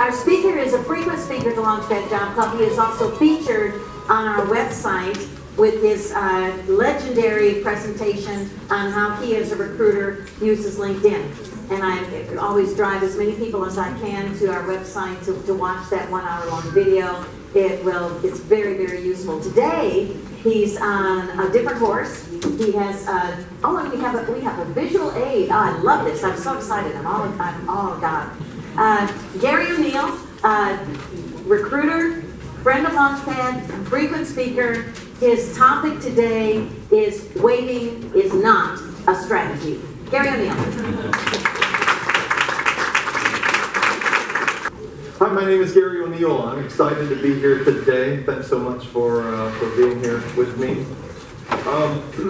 our speaker is a frequent speaker at the Launchpad Job Club. He is also featured on our website with his legendary presentation on how he as a recruiter uses LinkedIn. And I always drive as many people as I can to our website to watch that 1 hour long video. It's very, very useful. Today, he's on a different horse. He has, and we have a visual aid. Oh, I love this. I'm so excited. I'm all God. Gary O'Neill, recruiter, friend of Launchpad, frequent speaker. His topic today is waiting is not a strategy. Gary O'Neill. Hi, my name is Gary O'Neill. I'm excited to be here today. Thanks so much for being here with me.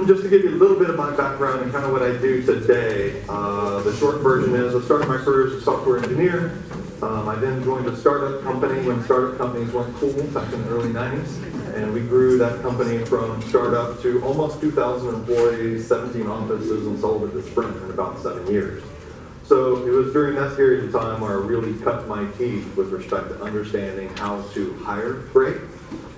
Just to give you a little bit of my background and kind of what I do today, the short version is I started my career as a software engineer. I then joined a startup company when startup companies weren't cool back in the early 90s. And we grew that company from startup to almost 2,000 employees, 17 offices, and sold it to Sprint in about 7 years. So it was during that period of time where I really cut my teeth with respect to understanding how to hire great.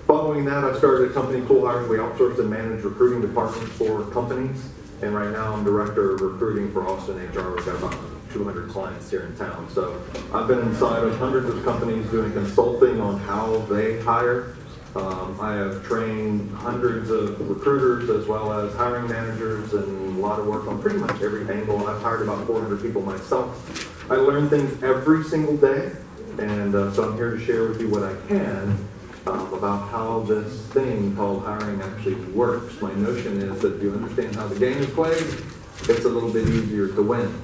Following that, I started a company, Cool Hiring. We outsourced and managed recruiting departments for companies. And right now I'm director of recruiting for Austin HR. We've got about 200 clients here in town. So I've been inside of hundreds of companies doing consulting on how they hire. I have trained hundreds of recruiters as well as hiring managers and a lot of work on pretty much every angle. I've hired about 400 people myself. I learn things every single day, and so I'm here to share with you what I can about how this thing called hiring actually works. My notion is that if you understand how the game is played, it's a little bit easier to win.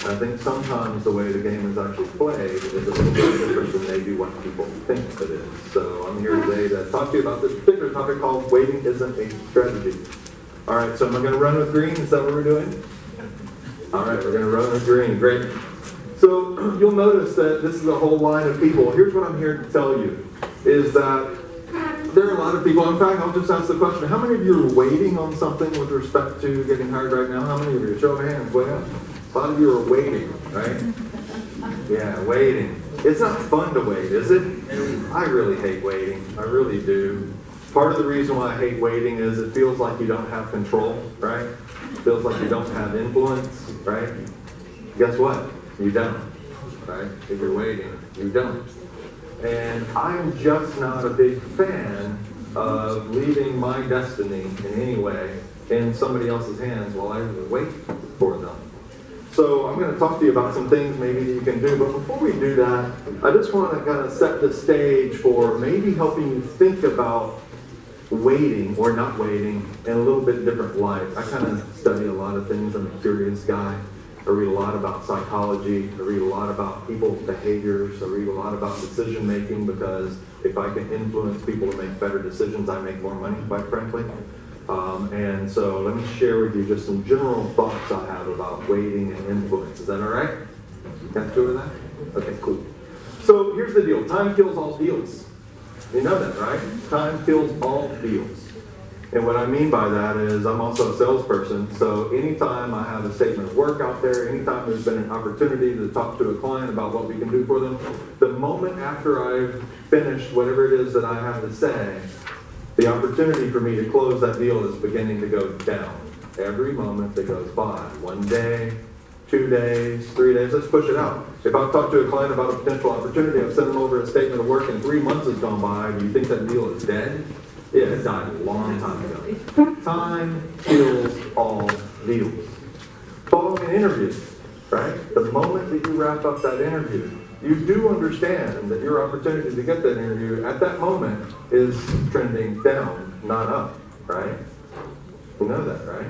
I think sometimes the way the game is actually played is a little bit different than maybe what people think it is. So I'm here today to talk to you about this particular topic called waiting isn't a strategy. All right, so am I going to run with green? Is that what we're doing? All right, we're going to run with green. Great. So you'll notice that this is a whole line of people. Here's what I'm here to tell you, is that there are a lot of people. In fact, I'll just ask the question, how many of you are waiting on something with respect to getting hired right now? How many of you? Show of hands, way up. A lot of you are waiting, right? Yeah, waiting. It's not fun to wait, is it? I really hate waiting. I really do. Part of the reason why I hate waiting is it feels like you don't have control, right? It feels like you don't have influence, right? Guess what? You don't, right? If you're waiting, you don't. And I'm just not a big fan of leaving my destiny in any way in somebody else's hands while I wait for them. So I'm going to talk to you about some things maybe that you can do, but before we do that, I just want to kind of set the stage for maybe helping you think about waiting or not waiting in a little bit different light. I kind of study a lot of things. I'm a curious guy. I read a lot about psychology. I read a lot about people's behaviors. I read a lot about decision making, because if I can influence people to make better decisions, I make more money, quite frankly. And so let me share with you just some general thoughts I have about waiting and influence. Is that all right? Got two of that? Okay, cool. So here's the deal. Time kills all deals. You know that, right? Time kills all deals. And what I mean by that is I'm also a salesperson. So anytime I have a statement of work out there, anytime there's been an opportunity to talk to a client about what we can do for them, the moment after I've finished whatever it is that I have to say, the opportunity for me to close that deal is beginning to go down. Every moment that goes by, 1 day, 2 days, 3 days, let's push it out. If I've talked to a client about a potential opportunity, I've sent them over a statement of work and 3 months has gone by, do you think that deal is dead? Yeah, it died a long time ago. Time kills all deals. Following an interview, right? The moment that you wrap up that interview, you do understand that your opportunity to get that interview at that moment is trending down, not up, right? You know that, right?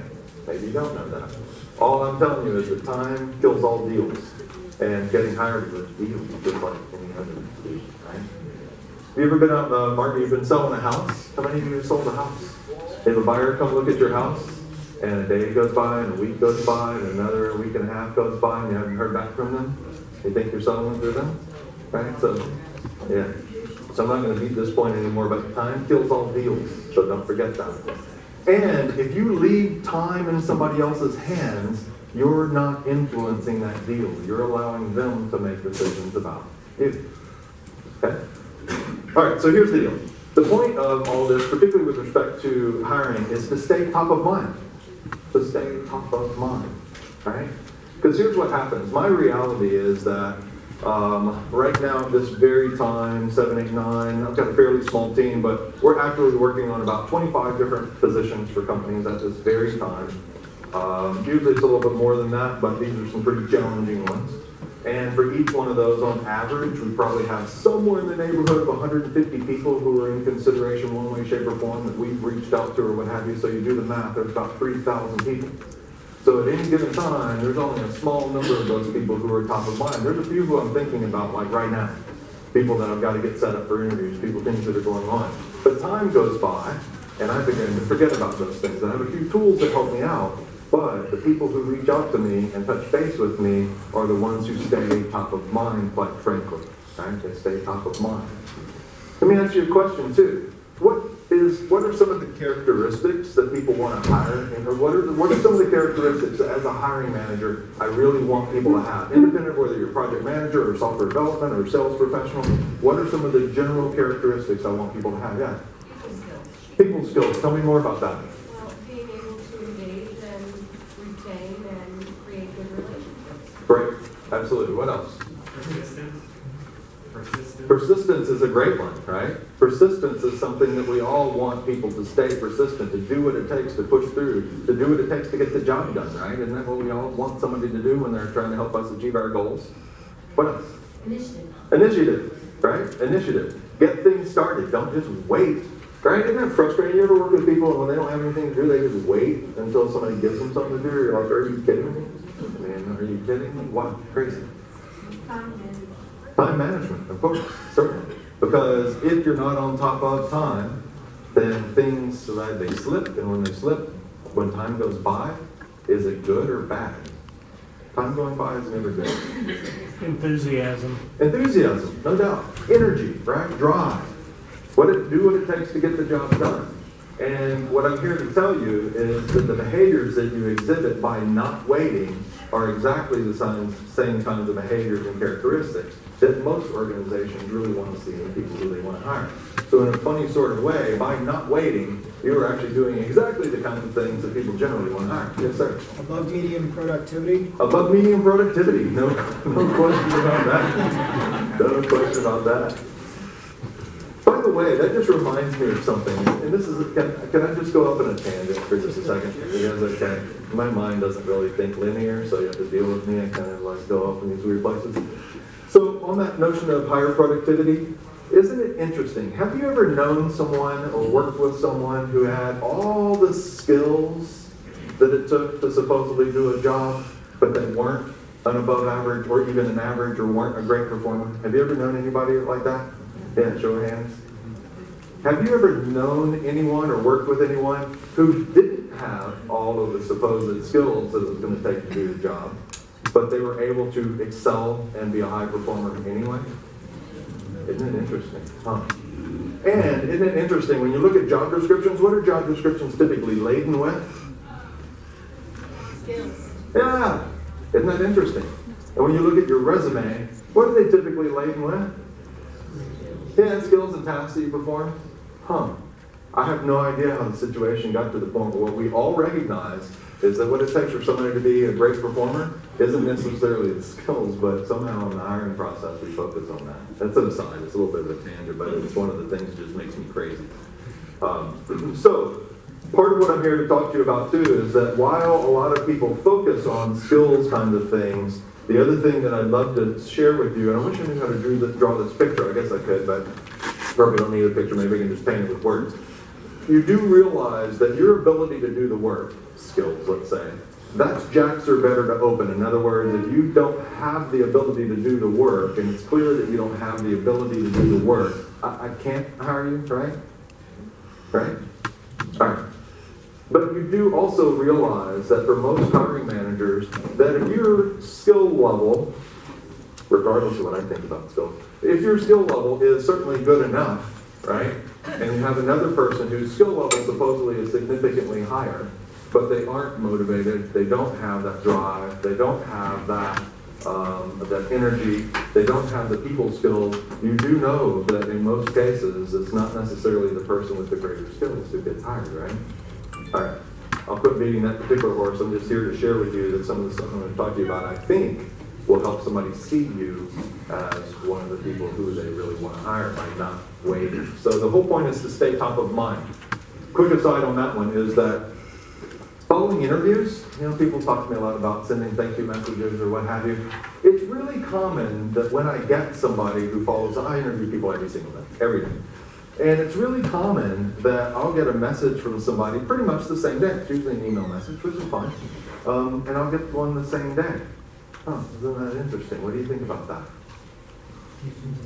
Maybe you don't know that. All I'm telling you is that time kills all deals, and getting hired is a deal just like any other deal, right? Have you ever been out in the market, you've been selling a house? How many of you have sold a house? You have a buyer come look at your house, and a day goes by, and a week goes by, and another week and a half goes by, and you haven't heard back from them? You think you're selling through them? Right? So, yeah. So I'm not going to beat this point anymore, but time kills all deals, so don't forget that. And if you leave time in somebody else's hands, you're not influencing that deal. You're allowing them to make decisions about you. Okay? All right, so here's the deal. The point of all this, particularly with respect to hiring, is to stay top of mind. To stay top of mind, right? Because here's what happens. My reality is that right now at this very time, 7, 8, 9, I've got a fairly small team, but we're actively working on about 25 different positions for companies at this very time. Usually it's a little bit more than that, but these are some pretty challenging ones. And for each one of those, on average, we probably have somewhere in the neighborhood of 150 people who are in consideration one way, shape, or form that we've reached out to or what have you. So you do the math, there's about 3,000 people. So at any given time, there's only a small number of those people who are top of mind. There's a few who I'm thinking about, like right now. People that I've got to get set up for interviews, things that are going on. But time goes by, and I begin to forget about those things. I have a few tools that help me out, but the people who reach out to me and touch base with me are the ones who stay top of mind, quite frankly. Right? They stay top of mind. Let me ask you a question, too. What are some of the characteristics that people want to hire? And what are some of the characteristics that, as a hiring manager, I really want people to have? Independent of whether you're a project manager or software development or sales professional, what are some of the general characteristics I want people to have? Yeah. People skills. People skills. Tell me more about that. Well, being able to engage and retain and create good relationships. Great. Absolutely. What else? Persistence. Persistence is a great one, right? Persistence is something that we all want people to stay persistent, to do what it takes to push through, to do what it takes to get the job done, right? Isn't that what we all want somebody to do when they're trying to help us achieve our goals? What else? Initiative. Initiative, right? Initiative. Get things started. Don't just wait. Right? Isn't that frustrating? You ever work with people and when they don't have anything to do, they just wait until somebody gives them something to do? You're like, are you kidding me? I mean, are you kidding me? Wow, crazy. Time management, of course, certainly. Because if you're not on top of time, then things, they slip, and when they slip, when time goes by, is it good or bad? Time going by is never good. Enthusiasm. Enthusiasm, no doubt. Energy, right? Drive. Do what it takes to get the job done. And what I'm here to tell you is that the behaviors that you exhibit by not waiting are exactly the same kinds of behaviors and characteristics that most organizations really want to see in people who they want to hire. So in a funny sort of way, by not waiting, you're actually doing exactly the kind of things that people generally want to hire. Yes, sir. Above medium productivity. Above medium productivity. No question about that. No question about that. By the way, that just reminds me of something, and this is, can I just go up in a tangent for just a second? You guys okay? My mind doesn't really think linear, so you have to deal with me. I kind of like go off in these weird places. So on that notion of higher productivity, isn't it interesting? Have you ever known someone or worked with someone who had all the skills that it took to supposedly do a job, but they weren't an above average or even an average or weren't a great performer? Have you ever known anybody like that? Yeah, show of hands. Have you ever known anyone or worked with anyone who didn't have all of the supposed skills that it was going to take to do the job, but they were able to excel and be a high performer anyway? Isn't it interesting? Huh? And isn't it interesting, when you look at job descriptions, what are job descriptions typically laden with? Skills. Yeah, isn't that interesting? And when you look at your resume, what are they typically laden with? Yeah, skills and tasks that you perform. Huh. I have no idea how the situation got to the point where what we all recognize is that what it takes for somebody to be a great performer isn't necessarily the skills, but somehow in the hiring process we focus on that. That's an aside. It's a little bit of a tangent, but it's one of the things that just makes me crazy. So, part of what I'm here to talk to you about too is that while a lot of people focus on skills kind of things, the other thing that I'd love to share with you, and I wish I knew how to draw this picture. I guess I could, but probably don't need a picture. Maybe I can just paint it with words. You do realize that your ability to do the work, skills, let's say, that's jacks are better to open. In other words, if you don't have the ability to do the work, and it's clear that you don't have the ability to do the work, I can't hire you, right? Right? All right. But you do also realize that for most hiring managers, that if your skill level, regardless of what I think about skills, if your skill level is certainly good enough, right, and you have another person whose skill level supposedly is significantly higher, but they aren't motivated, they don't have that drive, they don't have that that energy. They don't have the people skills. You do know that in most cases, it's not necessarily the person with the greater skills who gets hired, right? All right, I'll quit beating that particular horse. I'm just here to share with you that some of the stuff I'm going to talk to you about, I think, will help somebody see you as one of the people who they really want to hire by not waiting. So the whole point is to stay top of mind. Quick aside on that one is that following interviews, people talk to me a lot about sending thank you messages or what have you. It's really common that when I get somebody who follows, I interview people every single day, every day. And it's really common that I'll get a message from somebody pretty much the same day. It's usually an email message, which is fine. And I'll get one the same day. Oh, isn't that interesting? What do you think about that?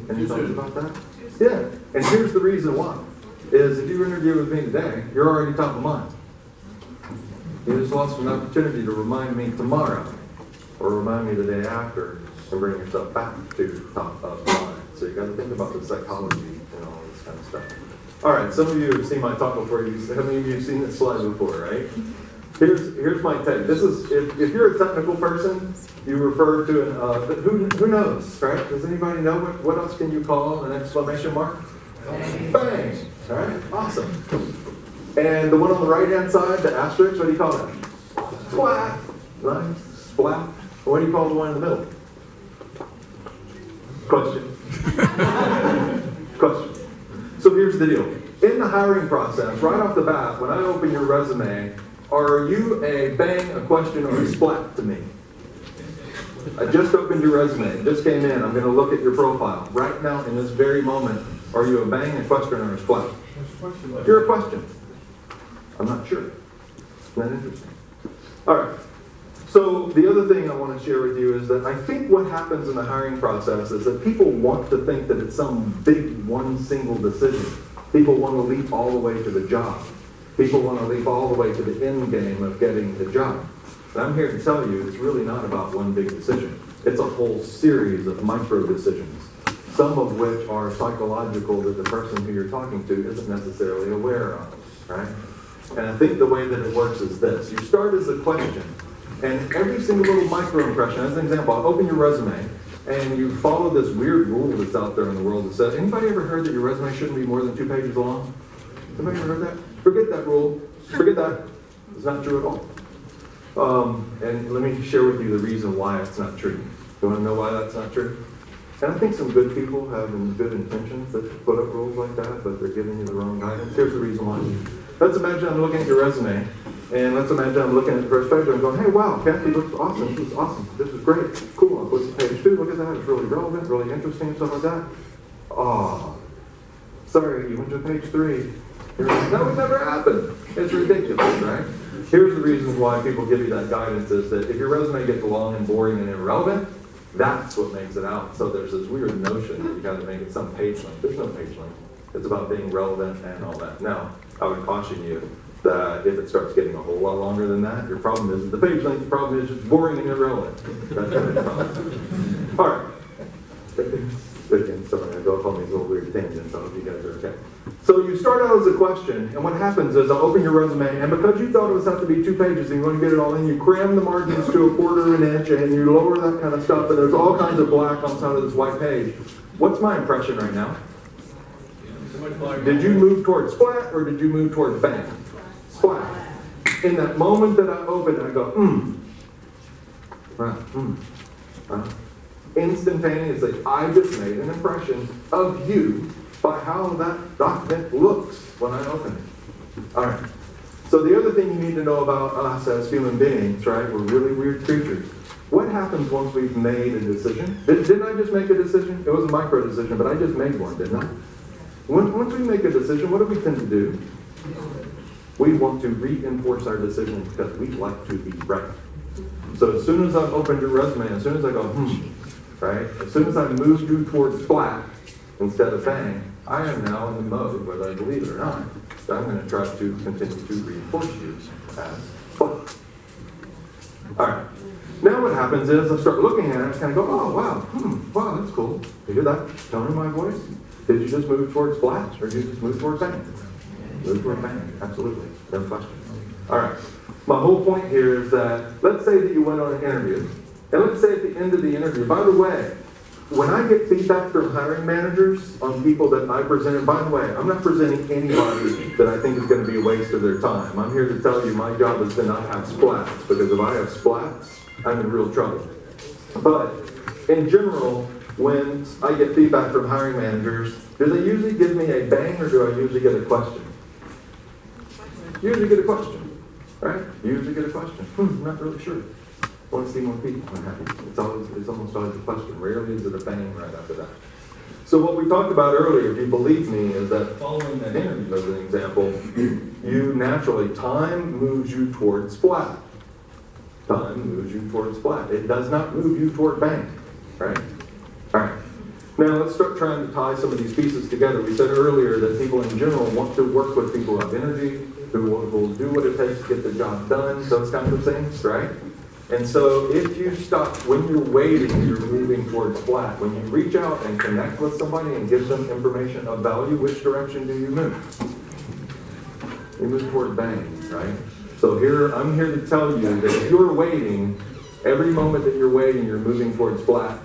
Any thoughts about that? Yeah, and here's the reason why. Is if you interview with me today, you're already top of mind. You just lost an opportunity to remind me tomorrow, or remind me the day after, and bring yourself back to top of mind. So you got to think about the psychology and all this kind of stuff. All right, some of you have seen my talk before. How many of you have seen this slide before, right? Here's my take. This is if you're a technical person, you refer to an who knows, right? Does anybody know what else can you call an exclamation mark? Bang! All right, awesome. And the one on the right-hand side, the asterisk, what do you call that? Splat. Nice. Splat. What do you call the one in the middle? Question. Question. So here's the deal. In the hiring process, right off the bat, when I open your resume, are you a bang, a question, or a splat to me? I just opened your resume. It just came in. I'm going to look at your profile. Right now, in this very moment, are you a bang, a question, or a splat? You're a question. I'm not sure. Isn't that interesting? All right. So the other thing I want to share with you is that I think what happens in the hiring process is that people want to think that it's some big one single decision. People want to leap all the way to the job. People want to leap all the way to the end game of getting the job. And I'm here to tell you it's really not about one big decision. It's a whole series of micro decisions, some of which are psychological that the person who you're talking to isn't necessarily aware of, right? And I think the way that it works is this. You start as a question, and every single little micro impression, as an example, I'll open your resume, and you follow this weird rule that's out there in the world that says, anybody ever heard that your resume shouldn't be more than 2 pages long? Anybody ever heard that? Forget that rule. Forget that. It's not true at all. And let me share with you the reason why it's not true. You want to know why that's not true? And I think some good people have good intentions that put up rules like that, but they're giving you the wrong guidance. Here's the reason why. Let's imagine I'm looking at your resume, and let's imagine I'm looking at the first page and I'm going, hey, wow, Kathy looks awesome. This is awesome. This is great. Cool. I'll put to page 2. Look at that. It's really relevant, really interesting, stuff like that. Oh, sorry, you went to page 3. That would never happen. It's ridiculous, right? Here's the reasons why people give you that guidance is that if your resume gets long and boring and irrelevant, that's what makes it out. So there's this weird notion that you got to make it some page length. There's no page length. It's about being relevant and all that. Now, I would caution you that if it starts getting a whole lot longer than that, your problem isn't the page length. The problem is it's boring and irrelevant. That's what it's problem. All right. Again, sorry, I go off on these little weird tangents. I hope you guys are okay. So you start out as a question, and what happens is I'll open your resume, and because you thought it was have to be 2 pages and you want to get it all in, you cram the margins to 1/4 inch, and you lower that kind of stuff, and there's all kinds of black on top of this white page. What's my impression right now? Did you move towards splat, or did you move towards bang? Splat. In that moment that I open, I go, Instantaneously, I just made an impression of you by how that document looks when I open it. All right. So the other thing you need to know about us as human beings, right? We're really weird creatures. What happens once we've made a decision? Didn't I just make a decision? It was a micro decision, but I just made one, didn't I? Once we make a decision, what do we tend to do? We want to reinforce our decision because we like to be right. So as soon as I've opened your resume, as soon as I go, right? As soon as I move you towards splat instead of bang, I am now in the mode, whether I believe it or not, that I'm going to try to continue to reinforce you as splat. All right. Now what happens is I start looking at it and kind of go, oh, wow, wow, that's cool. You hear that tone in my voice? Did you just move towards splat, or did you just move towards bang? Move towards bang, absolutely, no question. All right. My whole point here is that, let's say that you went on an interview, And let's say at the end of the interview, by the way, when I get feedback from hiring managers on people that I presented, by the way, I'm not presenting anybody that I think is going to be a waste of their time. I'm here to tell you my job is to not have splats, because if I have splats, I'm in real trouble. But in general, when I get feedback from hiring managers, do they usually give me a bang or do I usually get a question? Usually get a question, right? Usually get a question. Not really sure. Want to see more people? I'm happy. It's almost always a question. Rarely is it a bang right after that. So what we talked about earlier, if you believe me, is that following that interview, as an example, you naturally, time moves you towards splat. Time moves you towards splat. It does not move you toward bang, right? All right. Now let's start trying to tie some of these pieces together. We said earlier that people in general want to work with people who have energy, who will do what it takes to get the job done, those kinds of things, right? And so if you stop, when you're waiting, you're moving towards flat. When you reach out and connect with somebody and give them information of value, which direction do you move? You move toward bang, right? So here, I'm here to tell you that if you're waiting, every moment that you're waiting, you're moving towards flat.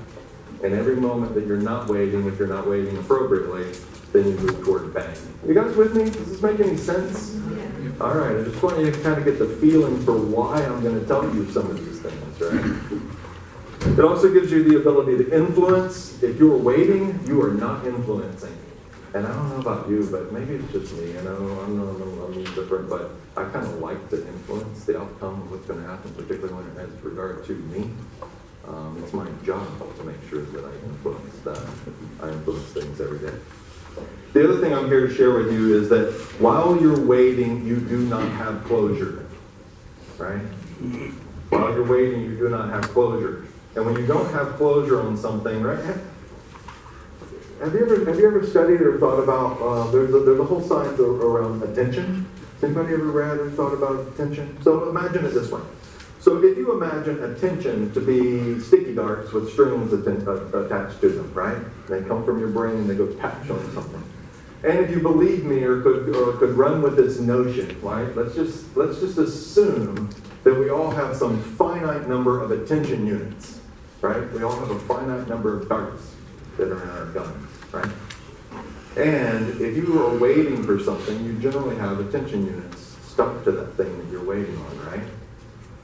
And every moment that you're not waiting, if you're not waiting appropriately, then you move toward bang. You guys with me? Does this make any sense? All right, I just want you to kind of get the feeling for why I'm going to tell you some of these things, right? It also gives you the ability to influence. If you're waiting, you are not influencing. And I don't know about you, but maybe it's just me. I know I'm different, but I kind of like to influence the outcome of what's going to happen, particularly when it has regard to me. It's my job to make sure that I influence that. I influence things every day. The other thing I'm here to share with you is that while you're waiting, you do not have closure, right? While you're waiting, you do not have closure. And when you don't have closure on something, right? Have you ever studied or thought about, there's a whole science around attention. Anybody ever read or thought about attention? So imagine it this way. So if you imagine attention to be sticky darts with strings attached to them, right? They come from your brain and they go patch on something. And if you believe me or could run with this notion, right? Let's just assume that we all have some finite number of attention units, right? We all have a finite number of darts that are in our guns, right? And if you are waiting for something, you generally have attention units stuck to that thing that you're waiting on, right?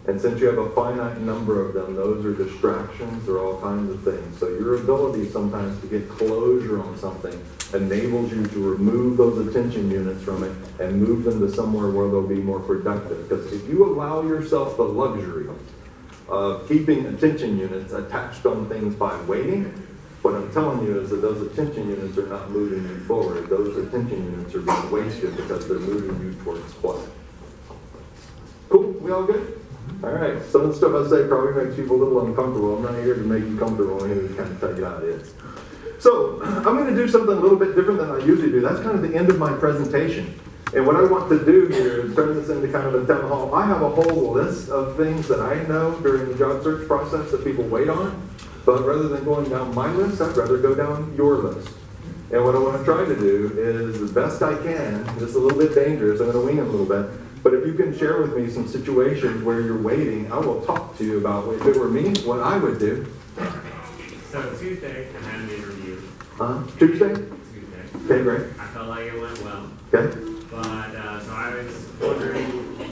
And since you have a finite number of them, those are distractions, they're all kinds of things. So your ability sometimes to get closure on something enables you to remove those attention units from it and move them to somewhere where they'll be more productive. Because if you allow yourself the luxury of keeping attention units attached on things by waiting, what I'm telling you is that those attention units are not moving you forward. Those attention units are being wasted because they're moving you towards splat. Cool? We all good? All right. Some of the stuff I say probably makes people a little uncomfortable. I'm not here to make you comfortable. I'm here to kind of tell you how it is. So I'm going to do something a little bit different than I usually do. That's kind of the end of my presentation. And what I want to do here is turn this into kind of a town hall. I have a whole list of things that I know during the job search process that people wait on. But rather than going down my list, I'd rather go down your list. And what I want to try to do is, the best I can, it's a little bit dangerous, I'm going to wing it a little bit, but if you can share with me some situations where you're waiting, I will talk to you about, if it were me, what I would do. So Tuesday, I had an interview. Tuesday? Tuesday. Okay, great. I felt like it went well. Okay. But, so I was wondering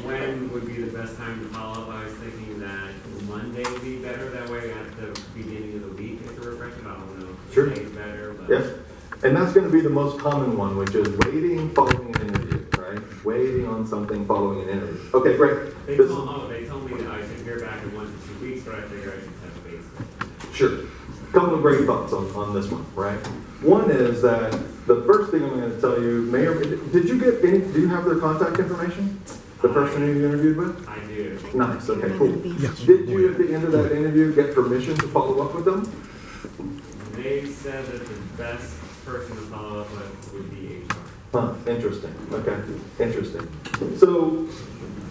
when would be the best time to follow up. I was thinking that Monday would be better. That way at the beginning of the week, it's a refreshment. I don't know if Sure. today's better. But Yes. And that's going to be the most common one, which is waiting following an interview, right? Waiting on something following an interview. Okay, great. They This- told me that I should hear back in 1 to 2 weeks, but I figured I should touch base. Sure. Couple of great thoughts on this one, right? One is that the first thing I'm going to tell you, did you get any, do you have their contact information? The person who you interviewed with? I do. Nice, okay, cool. Did you, at the end of that interview, get permission to follow up with them? They said that the best person to follow up with would be HR. Huh, interesting, okay, interesting. So,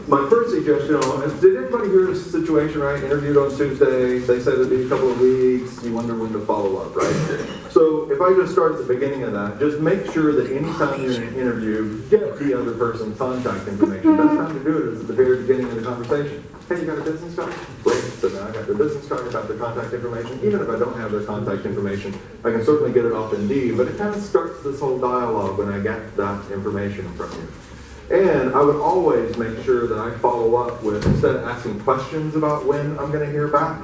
my first suggestion is, did everybody hear this situation, right? Interviewed on Tuesday, they said it'd be a couple of weeks, you wonder when to follow up, right? So if I just start at the beginning of that, just make sure that anytime you're in an interview, get the other person's contact information. Best time to do it is at the very beginning of the conversation. Hey, you got a business card? Great, so now I got got their business card, I got their contact information. Even if I don't have their contact information, I can certainly get it off Indeed, but it kind of starts this whole dialogue when I get that information from you. And I would always make sure that I follow up with, instead of asking questions about when I'm going to hear back,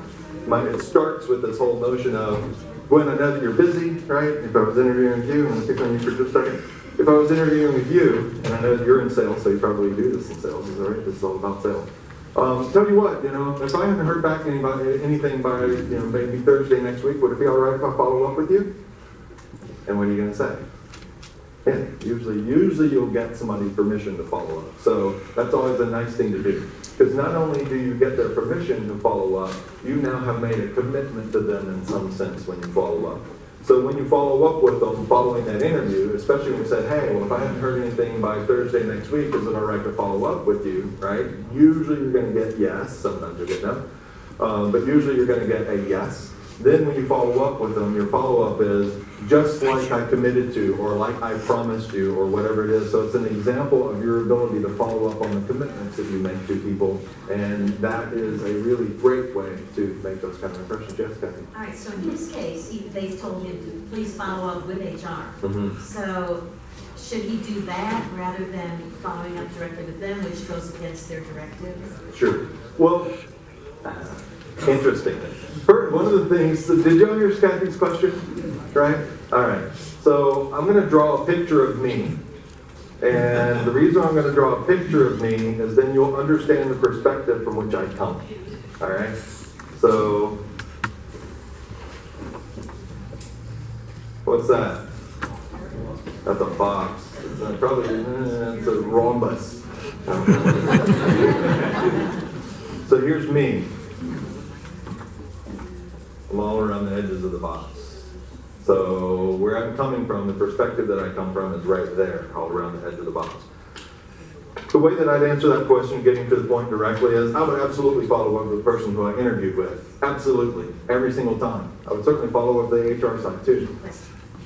it starts with this whole notion of, Gwen, I know that you're busy, right? If I was interviewing you, I'm going to pick on you for just a second. If I was interviewing with you, and I know that you're in sales, so you probably do this in sales, is that right? This is all about sales. Tell you what, if I haven't heard back anything by, maybe Thursday next week, would it be all right if I follow up with you? And what are you going to say? Yeah, usually you'll get somebody's permission to follow up. So that's always a nice thing to do. Because not only do you get their permission to follow up, you now have made a commitment to them in some sense when you follow up. So when you follow up with them following that interview, especially when you said, hey, well, if I haven't heard anything by Thursday next week, is it all right to follow up with you, right? Usually you're going to get yes. Sometimes you'll get no. But usually you're going to get a yes. Then when you follow up with them, your follow-up is just like I committed to, or like I promised you, or whatever it is. So it's an example of your ability to follow up on the commitments that you make to people. And that is a really great way to make those kind of impressions. Yes, Kathy? All right, so in his case, they told him to please follow up with HR. Mm-hmm. So should he do that rather than following up directly with them, which goes against their directive? Sure. Well, interesting. One of the things, did you hear Kathy's question? Right? All right. So I'm going to draw a picture of me. And the reason I'm going to draw a picture of me is then you'll understand the perspective from which I come. All right? So, what's that? That's a box. It's probably it's a rhombus. So here's me. I'm all around the edges of the box. So where I'm coming from, the perspective that I come from is right there, all around the edge of the box. The way that I'd answer that question, getting to the point directly, is I would absolutely follow up with the person who I interviewed with. Absolutely. Every single time. I would certainly follow up with the HR side too.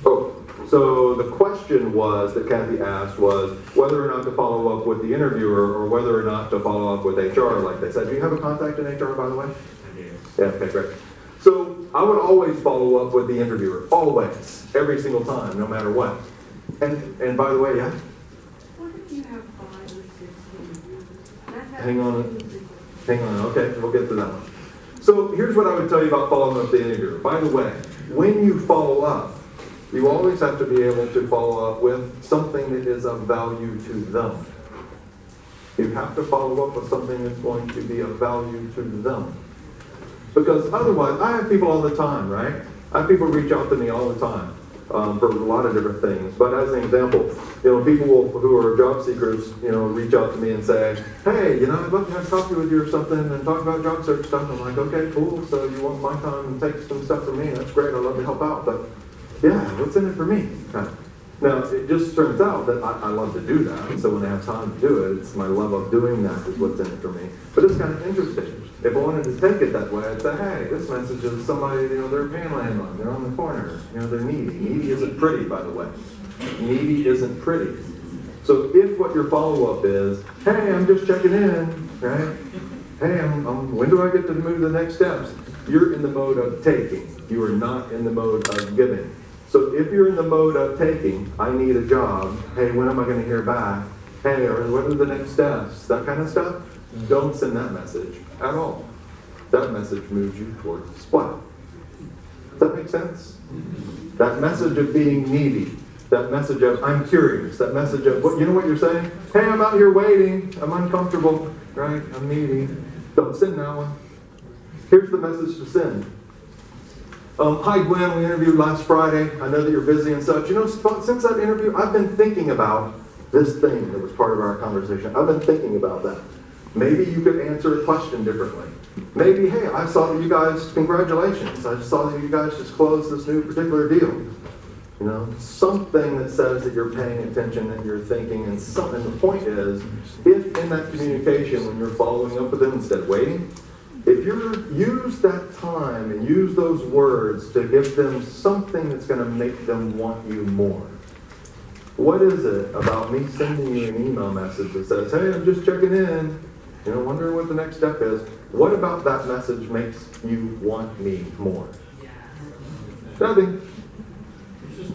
Oh, so the question was, that Kathy asked, was whether or not to follow up with the interviewer or whether or not to follow up with HR, like they said. Do you have a contact in HR, by the way? I do. Yeah, okay, great. So I would always follow up with the interviewer, always, every single time, no matter what. And by the way, yeah? What if you have 5 or 6 interviews? Hang on, okay, we'll get to that one. So here's what I would tell you about following up the interviewer. By the way, when you follow up, you always have to be able to follow up with something that is of value to them. You have to follow up with something that's going to be of value to them. Because otherwise, I have people all the time, right? I have people reach out to me all the time for a lot of different things. But as an example, people who are job seekers, reach out to me and say, hey, I'd love to have coffee with you or something and talk about job search stuff. I'm like, okay, cool. So you want my time and take some stuff from me? That's great. I'd love to help out. But yeah, what's in it for me? Now, it just turns out that I love to do that. And so when I have time to do it, it's my love of doing that is what's in it for me. But it's kind of interesting. If I wanted to take it that way, I'd say, hey, this message is somebody, they're panhandling, they're on the corner, they're needy. Needy isn't pretty, by the way. Needy isn't pretty. So if what your follow-up is, hey, I'm just checking in, right? Hey, when do I get to move to the next steps? You're in the mode of taking. You are not in the mode of giving. So if you're in the mode of taking, I need a job, hey, when am I going to hear back? Hey, or what are the next steps? That kind of stuff. Don't send that message at all. That message moves you towards splat. Does that make sense? That message of being needy, that message of I'm curious, that message of what you're saying? Hey, I'm out here waiting, I'm uncomfortable, right? I'm needy. Don't send that one. Here's the message to send. Hi Gwen, we interviewed last Friday. I know that you're busy and such. Since that interview, I've been thinking about this thing that was part of our conversation. I've been thinking about that. Maybe you could answer a question differently. Maybe, hey, I saw that you guys, congratulations. I saw that you guys just closed this new particular deal. Something that says that you're paying attention, that you're thinking, and the point is, if in that communication, when you're following up with them instead of waiting, if you use that time and use those words to give them something that's going to make them want you more. What is it about me sending you an email message that says, hey, I'm just checking in, wondering what the next step is? What about that message makes you want me more? Nothing.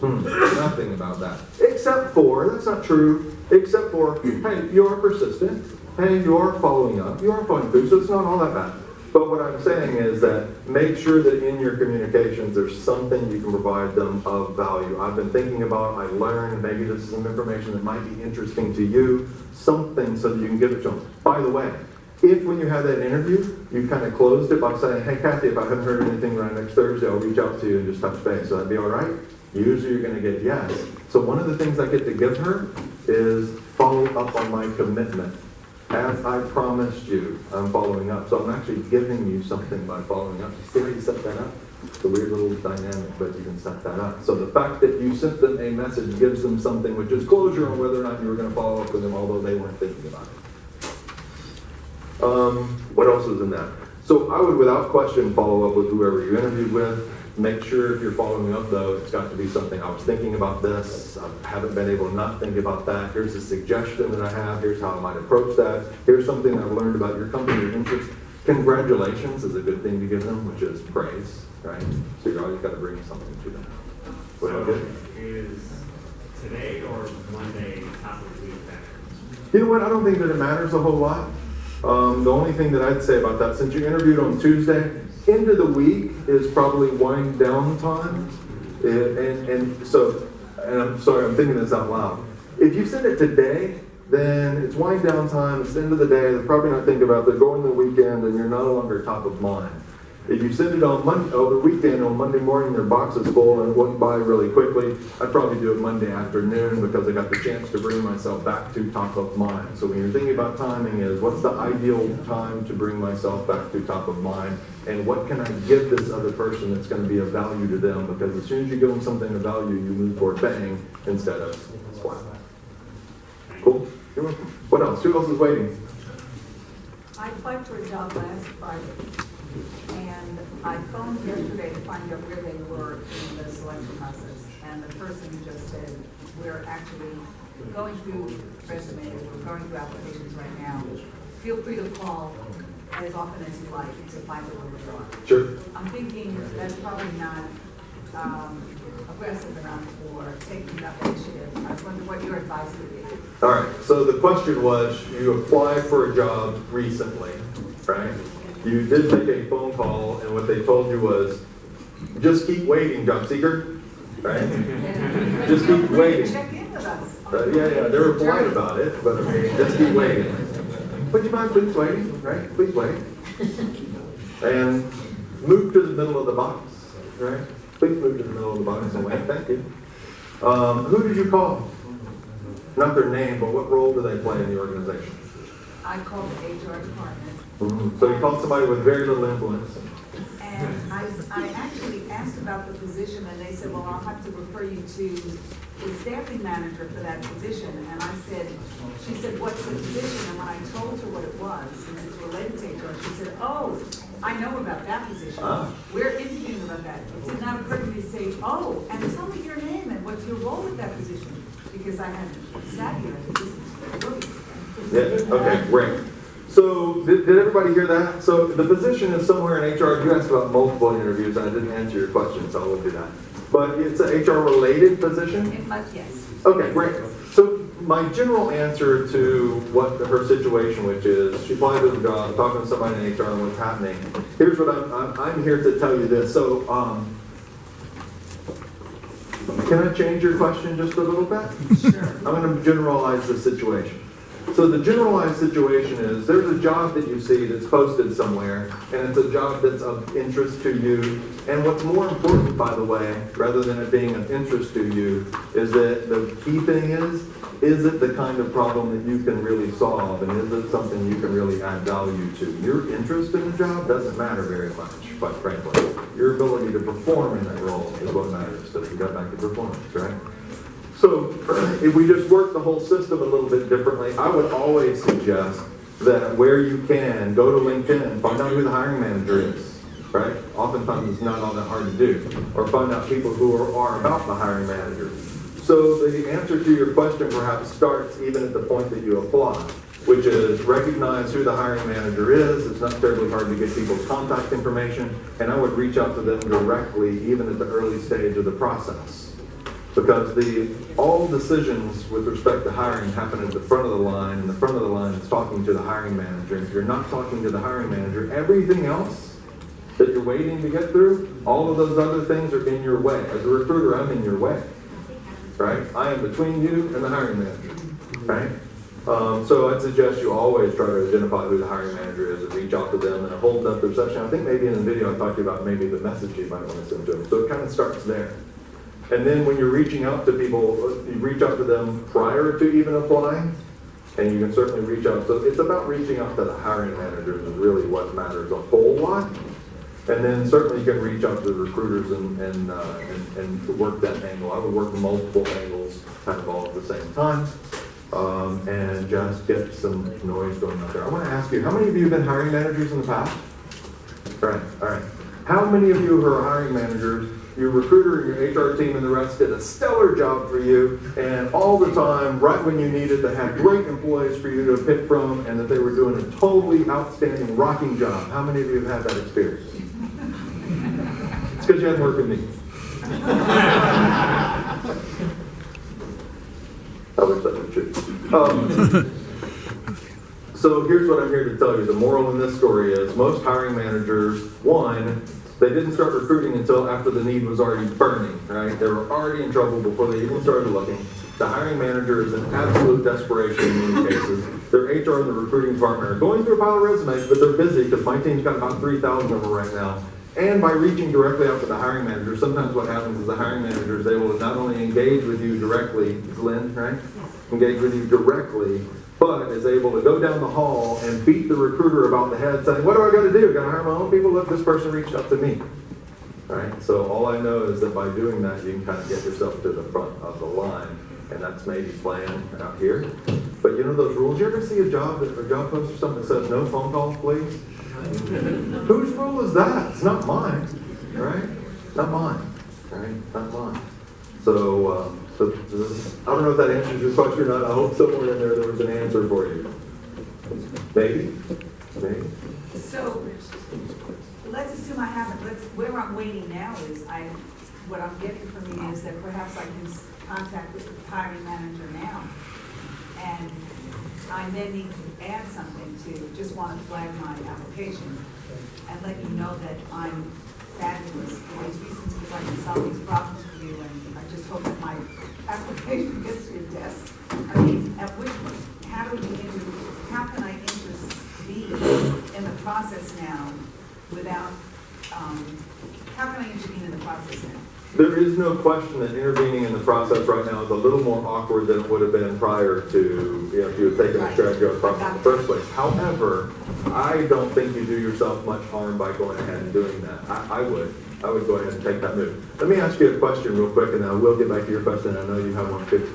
Nothing about that. Except for, that's not true, except for, hey, you are persistent, hey, you are following up, you are following through, so it's not all that bad. But what I'm saying is that make sure that in your communications there's something you can provide them of value. I've been thinking about, I learned, maybe this is some information that might be interesting to you, something so that you can give it to them. By the way, if when you had that interview, you kind of closed it by saying, hey Kathy, if I haven't heard anything around next Thursday, I'll reach out to you and just touch base. So that'd be all right? Usually you're going to get yes. So one of the things I get to give her is follow up on my commitment. As I promised you, I'm following up. So I'm actually giving you something by following up. See how you set that up? It's a weird little dynamic, but you can set that up. So the fact that you sent them a message gives them something which is closure on whether or not you were going to follow up with them, although they weren't thinking about it. What else is in that? So I would, without question, follow up with whoever you interviewed with. Make sure if you're following up, though, it's got to be something, I was thinking about this, I haven't been able to not think about that, here's a suggestion that I have, here's how I might approach that, here's something I've learned about your company, your interest. Congratulations is a good thing to give them, which is praise, right? So you always got to bring something to them. What So good? is today or Monday top of the week better? You know what, I don't think that it matters a whole lot. The only thing that I'd say about that, since you interviewed on Tuesday, end of the week is probably wind down time. And so, and I'm sorry, I'm thinking this out loud. If you send it today, then it's wind down time, it's the end of the day, they're probably not thinking about it, they're going to the weekend, and you're no longer top of mind. If you send it on Monday, over the weekend, on Monday morning, their box is full and it went by really quickly, I'd probably do it Monday afternoon because I got the chance to bring myself back to top of mind. So when you're thinking about timing is, what's the ideal time to bring myself back to top of mind? And what can I give this other person that's going to be of value to them? Because as soon as you give them something of value, you move toward bang instead of splat. Cool? You're welcome. What else? Who else is waiting? I applied for a job last Friday, and I phoned yesterday to find out where they were in the selection process. And the person just said, we're actually going through resumes, we're going through applications right now. Feel free to call as often as you like to find out where they are. Sure. I'm thinking that's probably not aggressive enough for taking enough initiative. I wonder what your advice would be. All right, so the question was, you applied for a job recently, right? You did make a phone call, and what they told you was, just keep waiting, job seeker, right? Just keep waiting. Check in with us. Yeah, they were polite about it, but I mean, just keep waiting. Would you mind please waiting, right? Please wait. And move to the middle of the box, right? Please move to the middle of the box and wait, thank you. Who did you call? Not their name, but what role do they play in the organization? I called the HR department. So you called somebody with very little influence. And I actually asked about the position, and they said, well, I'll have to refer you to the staffing manager for that position. And I said, she said, what's the position? And when I told her what it was, and it's related to HR, she said, oh, I know about that position. Ah. We're interviewing about that. It did not occur to me to say, oh, and tell me your name and what's your role with that position. Because I hadn't sat here and listened to the rookies. Yeah, okay, great. So, did everybody hear that? So, the position is somewhere in HR. You asked about multiple interviews, and I didn't answer your question, so I won't do that. But it's an HR-related position? It must, yes. Okay, great. So, my general answer to what her situation, which is, she applied to the job, talking to somebody in HR and what's happening. Here's what I'm here to tell you this. So, can I change your question just a little bit? Sure. I'm going to generalize the situation. So the generalized situation is there's a job that you see that's posted somewhere, and it's a job that's of interest to you. And what's more important, by the way, rather than it being of interest to you, is that the key thing is it the kind of problem that you can really solve, and is it something you can really add value to? Your interest in the job doesn't matter very much, quite frankly. Your ability to perform in that role is what matters. So we got back to performance, right? So if we just work the whole system a little bit differently, I would always suggest that where you can, go to LinkedIn, find out who the hiring manager is, right? Oftentimes it's not all that hard to do. Or find out people who are about the hiring manager. So the answer to your question perhaps starts even at the point that you apply. which is recognize who the hiring manager is. It's not terribly hard to get people's contact information, and I would reach out to them directly, even at the early stage of the process. Because all decisions with respect to hiring happen at the front of the line, and the front of the line is talking to the hiring manager. And if you're not talking to the hiring manager, everything else that you're waiting to get through, all of those other things are in your way. As a recruiter, I'm in your way, right? I am between you and the hiring manager, right? So I'd suggest you always try to identify who the hiring manager is and reach out to them and hold up their session. I think maybe in the video I talked to you about maybe the message you might want to send to them. So it kind of starts there. And then when you're reaching out to people, you reach out to them prior to even applying, and you can certainly reach out. So it's about reaching out to the hiring managers is really what matters a whole lot. And then certainly you can reach out to the recruiters and work that angle. I would work multiple angles kind of all at the same time, and just get some noise going out there. I want to ask you, how many of you have been hiring managers in the past? All right. How many of you who are hiring managers, your recruiter and your HR team and the rest did a stellar job for you, and all the time, right when you needed to have great employees for you to pick from, and that they were doing a totally outstanding, rocking job? How many of you have had that experience? It's because you hadn't worked with me. I wish that were true. So here's what I'm here to tell you. The moral in this story is most hiring managers, one, they didn't start recruiting until after the need was already burning, right? They were already in trouble before they even started looking. The hiring manager is in absolute desperation in many cases. Their HR and the recruiting department are going through a pile of resumes, but they're busy because my team's got about 3,000 of them right now. And by reaching directly out to the hiring manager, sometimes what happens is the hiring manager is able to not only engage with you directly, Lynn, right? Engage with you directly, but is able to go down the hall and beat the recruiter about the head saying, what do I got to do? Got to hire my own people? Look, this person reached out to me, right? So all I know is that by doing that, you can kind of get yourself to the front of the line, and that's maybe playing out here. But you know those rules? You ever see a job post or something that says no phone calls, please? Whose rule is that? It's not mine, right? Not mine, right? Not mine. So I don't know if that answers your question or not. I hope somewhere in there was an answer for you. Maybe. So, let's assume I haven't, where I'm waiting now is, what I'm getting from you is that perhaps I can contact the hiring manager now. And I then need to add something to, just want to flag my application and let you know that I'm fabulous for these reasons, because I can solve these problems for you, and I just hope that my application gets to your desk. I mean, at which point, how can I intervene in the process now without, how can I intervene in the process now? There is no question that intervening in the process right now is a little more awkward than it would have been prior to, if you had taken a strategy on the process in the first place. However, I don't think you do yourself much harm by going ahead and doing that. I would go ahead and take that move. Let me ask you a question real quick, and I will get back to your question. I know you have one too.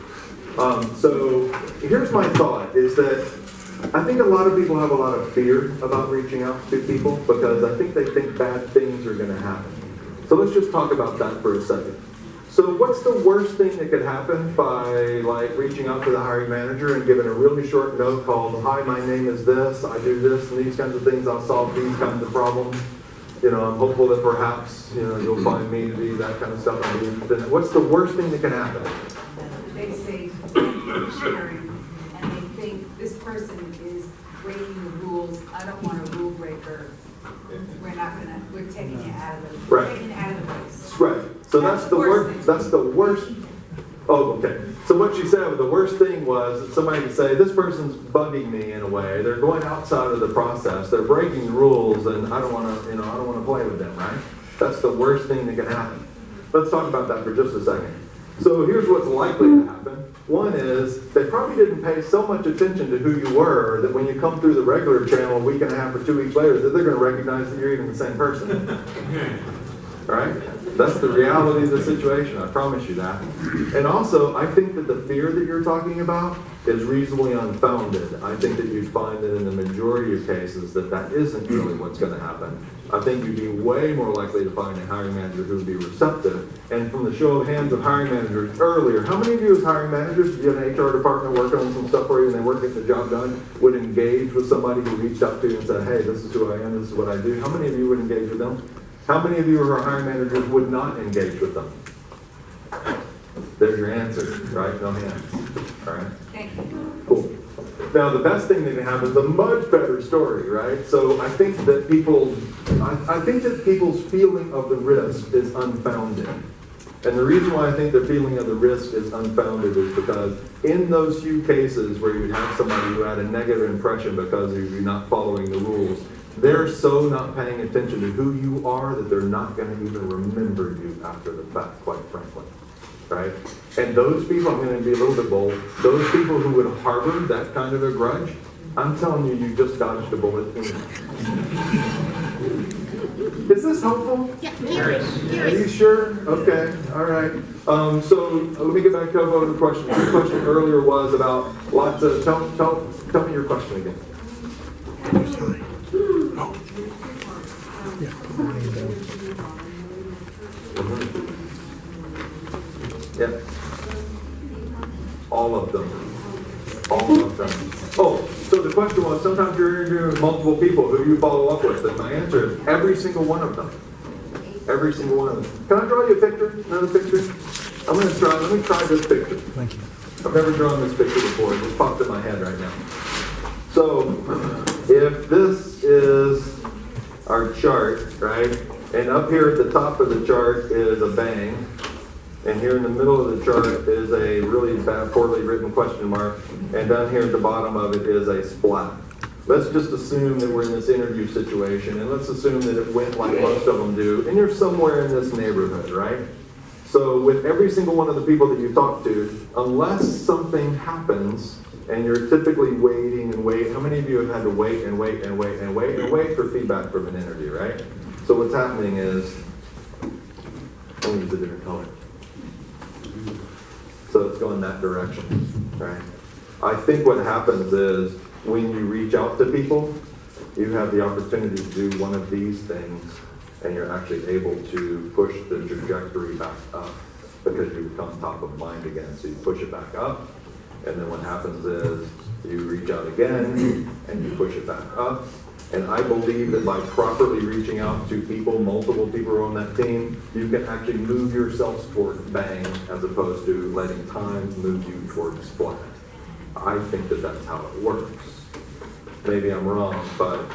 So here's my thought, is that I think a lot of people have a lot of fear about reaching out to people because I think they think bad things are going to happen. So let's just talk about that for a second. So what's the worst thing that could happen by reaching out to the hiring manager and giving a really short note called, hi, my name is this, I do this and these kinds of things, I'll solve these kinds of problems. I'm hopeful that perhaps, you'll find me to be that kind of stuff. What's the worst thing that can happen? They say, thank you for sharing, and they think this person is breaking the rules. I don't want a rule breaker. We're taking it out of the, Right. taking it out of the race. Right. So that's the worst. That's the worst. Oh, okay. So what you said, the worst thing was that somebody could say, this person's bugging me in a way. They're going outside of the process. They're breaking the rules, and I don't want to, I don't want to play with them, right? That's the worst thing that can happen. Let's talk about that for just a second. So here's what's likely to happen. One is they probably didn't pay so much attention to who you were that when you come through the regular channel a week and a half or 2 weeks later, that they're going to recognize that you're even the same person. All right? That's the reality of the situation. I promise you that. And also, I think that the fear that you're talking about is reasonably unfounded, I think that you'd find that in the majority of cases that that isn't really what's going to happen. I think you'd be way more likely to find a hiring manager who would be receptive. And from the show of hands of hiring managers earlier, how many of you as hiring managers, you have an HR department working on some stuff for you and they weren't getting the job done, would engage with somebody who reached out to you and said, hey, this is who I am, this is what I do? How many of you would engage with them? How many of you who are hiring managers would not engage with them? There's your answer, right? No hands. All right? Thank you. Cool. Now, the best thing that can happen is a much better story, right? So I think that people's feeling of the risk is unfounded. And the reason why I think their feeling of the risk is unfounded is because in those few cases where you have somebody who had a negative impression because of you not following the rules, they're so not paying attention to who you are that they're not going to even remember you after the fact, quite frankly. Right? And those people, I'm going to be a little bit bold, those people who would harbor that kind of a grudge, I'm telling you, you just dodged a bullet. Is this helpful? Yeah, Gary, Are you sure? Okay, all right. So let me get back to the question. Your question earlier was about lots of, tell me your question again. Yep. All of them. All of them. Oh, so the question was, sometimes you're interviewing with multiple people. Who do you follow up with? And my answer is every single one of them. Every single one of them. Can I draw you a picture? Another picture? Let me try this picture. Thank you. I've never drawn this picture before. It just popped in my head right now. So, if this is our chart, right? And up here at the top of the chart is a bang. And here in the middle of the chart is a really bad, poorly written question mark. And down here at the bottom of it is a splat. Let's just assume that we're in this interview situation, and let's assume that it went like most of them do, and you're somewhere in this neighborhood, right? So with every single one of the people that you talk to, unless something happens, and you're typically waiting and waiting, how many of you have had to wait and wait and wait and wait and wait for feedback from an interview, right? So what's happening is, I'm going to use a different color. So it's going that direction, right? I think what happens is when you reach out to people, you have the opportunity to do one of these things and you're actually able to push the trajectory back up because you become top of mind again. So you push it back up, and then what happens is you reach out again and you push it back up. And I believe that by properly reaching out to people, multiple people on that team, you can actually move yourself towards bang as opposed to letting time move you towards splat. I think that that's how it works. Maybe I'm wrong, but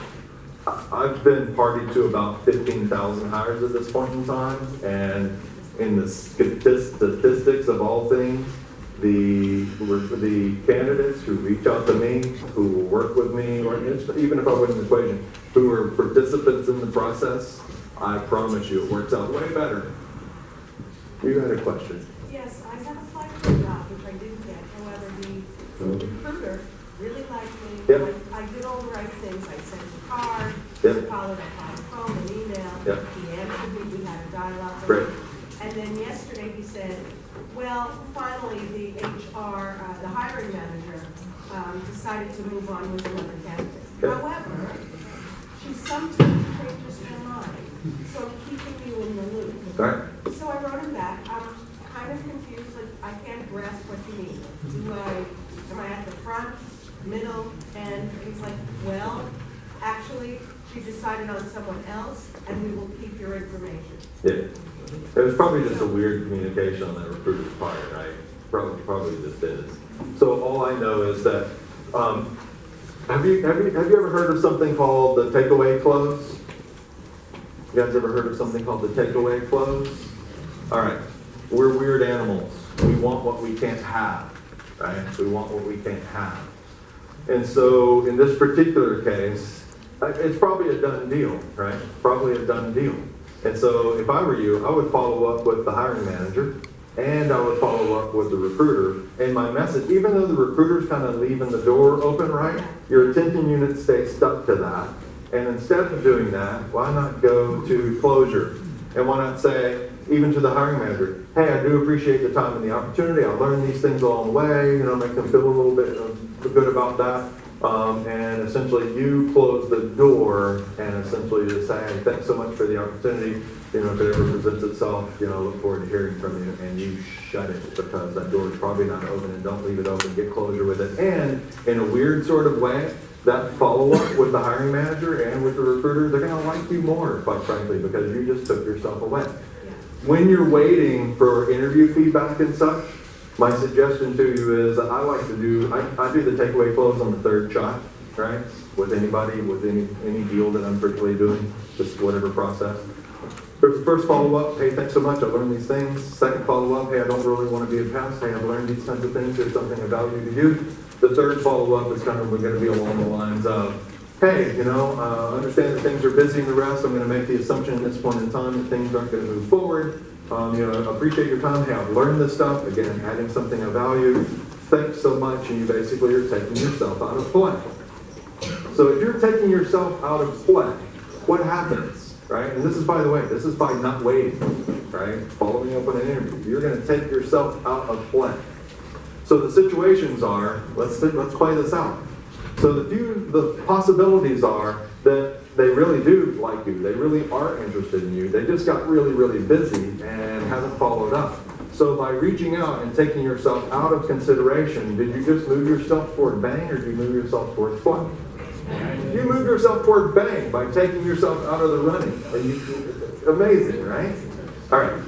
I've been party to about 15,000 hires at this point in time, and in the statistics of all things, the candidates who reach out to me, who will work with me, or even if I wasn't in the equation, who are participants in the process, I promise you it works out way better. You had a question. Yes, I have applied for a job, which I didn't get. However, the recruiter really liked me. Yep. I did all the right things. I sent a card, Yep. followed up on the phone, an email. Yep. He answered me. We had a dialogue. Great. And then yesterday he said, well, finally, the HR, the hiring manager, decided to move on with another candidate. Yep. However, she sometimes changes her mind, so I'm keeping you in the loop. All right. So I wrote him back. I'm kind of confused, like, I can't grasp what you mean. Am I at the front, middle, and he's like, well, actually, she decided on someone else, and we will keep your information. Yeah. It was probably just a weird communication on that recruiter's part, right? Probably just is. So all I know is that, have you ever heard of something called the takeaway clause? You guys ever heard of something called the takeaway clause? All right. We're weird animals. We want what we can't have, right? We want what we can't have. And so in this particular case, it's probably a done deal, right? Probably a done deal. And so if I were you, I would follow up with the hiring manager and I would follow up with the recruiter. And my message, even though the recruiter's kind of leaving the door open, right? Your attention unit stays stuck to that. And instead of doing that, why not go to closure? And why not say, even to the hiring manager, hey, I do appreciate the time and the opportunity. I learned these things along the way, make them feel a little bit good about that. And essentially you close the door and essentially just say, hey, thanks so much for the opportunity. If it ever presents itself, look forward to hearing from you, and you shut it because that door is probably not open, and don't leave it open, get closure with it. And in a weird sort of way, that follow-up with the hiring manager and with the recruiter, they're gonna like you more, quite frankly, because you just took yourself away. When you're waiting for interview feedback and such, my suggestion to you is I like to do, I do the takeaway close on the third shot, right? With anybody, with any deal that I'm particularly doing, just whatever process. There's the first follow-up, hey, thanks so much, I learned these things. Second follow-up, hey, I don't really want to be a pest, hey, I've learned these kinds of things, there's something of value to you. The third follow-up is kind of, we're going to be along the lines of, hey, understand that things are busy and the rest, I'm going to make the assumption at this point in time that things aren't going to move forward. Appreciate your time, hey, I've learned this stuff, again, adding something of value. Thanks so much, and you basically are taking yourself out of play. So if you're taking yourself out of play, what happens? Right? And this is, by the way, this is by not waiting, right? Following up on an interview. You're going to take yourself out of play. So the situations are, let's play this out. So the possibilities are that they really do like you. They really are interested in you. They just got really, really busy and haven't followed up. So by reaching out and taking yourself out of consideration, did you just move yourself toward bang, or did you move yourself towards play? You moved yourself toward bang by taking yourself out of the running. Amazing, right? All right.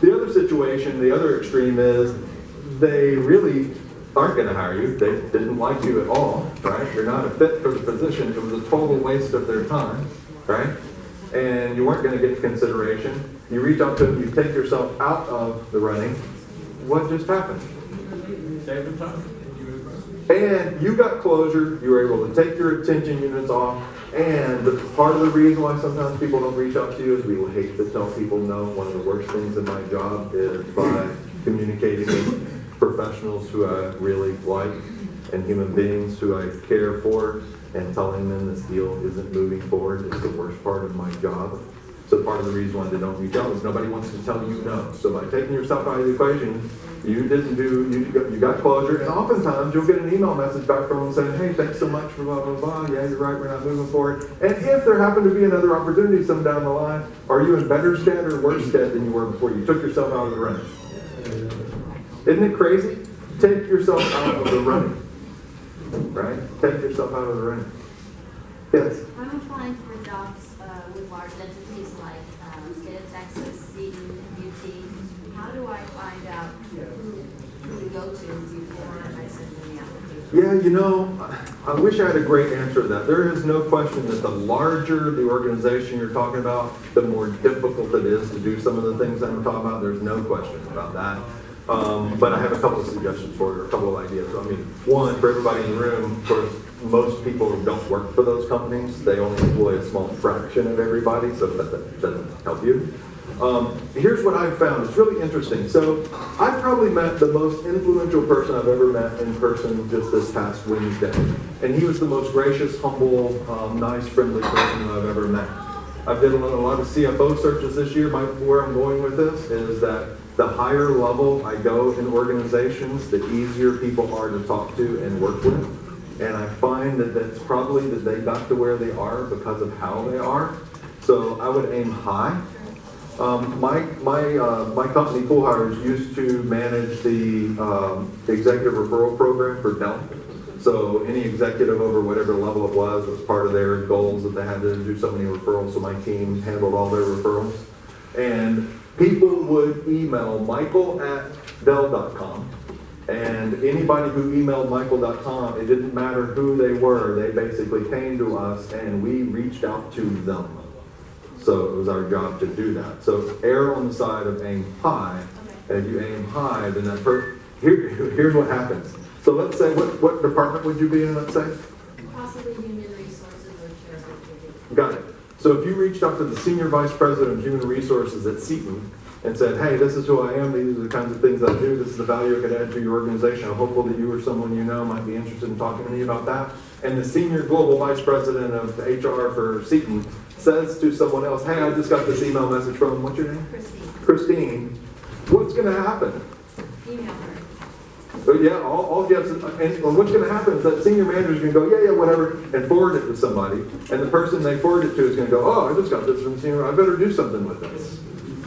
The other situation, the other extreme is they really aren't going to hire you. They didn't like you at all, right? You're not a fit for the position. It was a total waste of their time, right? And you weren't going to get consideration. You reach out to them, you take yourself out of the running. What just happened? Save the time. And you got closure, you were able to take your attention units off, and part of the reason why sometimes people don't reach out to you is we hate to tell people no. One of the worst things in my job is by communicating with professionals who I really like and human beings who I care for, and telling them this deal isn't moving forward is the worst part of my job. So part of the reason why they don't reach out is nobody wants to tell you no. So by taking yourself out of the equation, you got closure, and oftentimes you'll get an email message back from them saying, hey, thanks so much for blah, blah, blah. Yeah, you're right, we're not moving forward. And if there happened to be another opportunity some down the line, are you in better stead or worse stead than you were before you took yourself out of the running? Isn't it crazy? Take yourself out of the running. Right? Take yourself out of the running. Yes? I'm applying for jobs with large entities like State of Texas, Seton, UT. How do I find out who to go to before I send in the application? Yeah, I wish I had a great answer to that. There is no question that the larger the organization you're talking about, the more difficult it is to do some of the things that I'm talking about. There's no question about that. But I have a couple of suggestions for you, or a couple of ideas. One, for everybody in the room, of course, most people don't work for those companies. They only employ a small fraction of everybody, so that doesn't help you. Here's what I've found. It's really interesting. So I probably met the most influential person I've ever met in person just this past Wednesday. And he was the most gracious, humble, nice, friendly person I've ever met. I've done a lot of CFO searches this year. Where I'm going with this is that the higher level I go in organizations, the easier people are to talk to and work with. And I find that that's probably that they got to where they are because of how they are. So I would aim high. My company, Pool Hires, used to manage the executive referral program for Dell. So any executive over whatever level it was part of their goals that they had to do so many referrals. So my team handled all their referrals. And people would email michael@dell.com. And anybody who emailed michael.com, it didn't matter who they were, they basically came to us and we reached out to them. So it was our job to do that. So err on the side of aim high. And if you aim high, then here's what happens. So let's say, what department would you be in, let's say? Possibly human resources or charitable activity. Got it. So if you reached out to the Senior Vice President of Human Resources at Seton and said, hey, this is who I am, these are the kinds of things I do, this is the value I could add to your organization, I'm hopeful that you or someone you know might be interested in talking to me about that. And the Senior Global Vice President of HR for Seton says to someone else, hey, I just got this email message from, what's your name? Christine, Christine, what's gonna happen? email her. But yeah, all yes, and what's gonna happen is that senior manager's gonna go, yeah, whatever, and forward it to somebody, and the person they forward it to is gonna go, oh, I just got this from senior, I better do something with this.